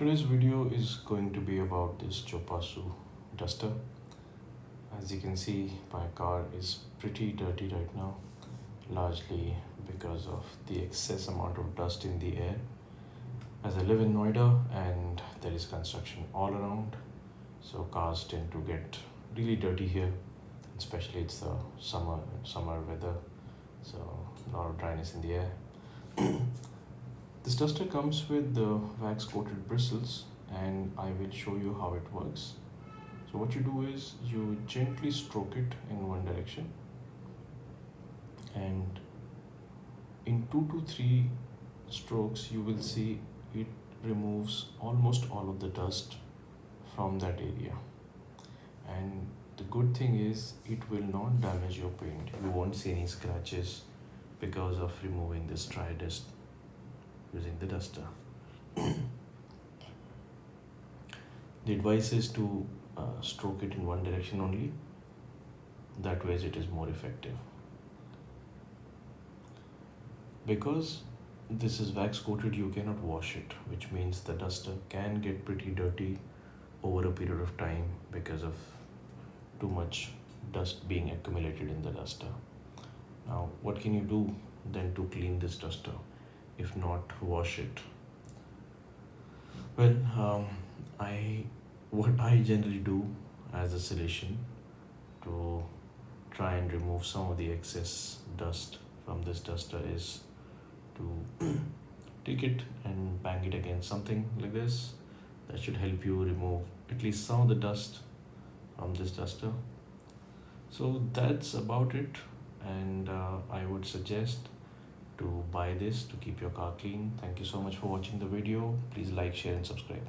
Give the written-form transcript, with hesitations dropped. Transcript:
Today's video is going to be about this Jopasu duster. As you can see, my car is pretty dirty right now, largely because of the excess amount of dust in the air. As I live in Noida and there is construction all around, so cars tend to get really dirty here, especially it's the summer weather, so a lot of dryness in the air. This duster comes with the wax coated bristles and I will show you how it works. So what you do is you gently stroke it in one direction, and in 2 to 3 strokes you will see it removes almost all of the dust from that area. And the good thing is it will not damage your paint. You won't see any scratches because of removing this dry dust using the duster. The advice is to stroke it in one direction only. That way it is more effective. Because this is wax coated, you cannot wash it, which means the duster can get pretty dirty over a period of time because of too much dust being accumulated in the duster. Now, what can you do then to clean this duster if not wash it? Well, what I generally do as a solution to try and remove some of the excess dust from this duster is to take it and bang it against something like this. That should help you remove at least some of the dust from this duster. So that's about it, and I would suggest to buy this to keep your car clean. Thank you so much for watching the video. Please like, share and subscribe.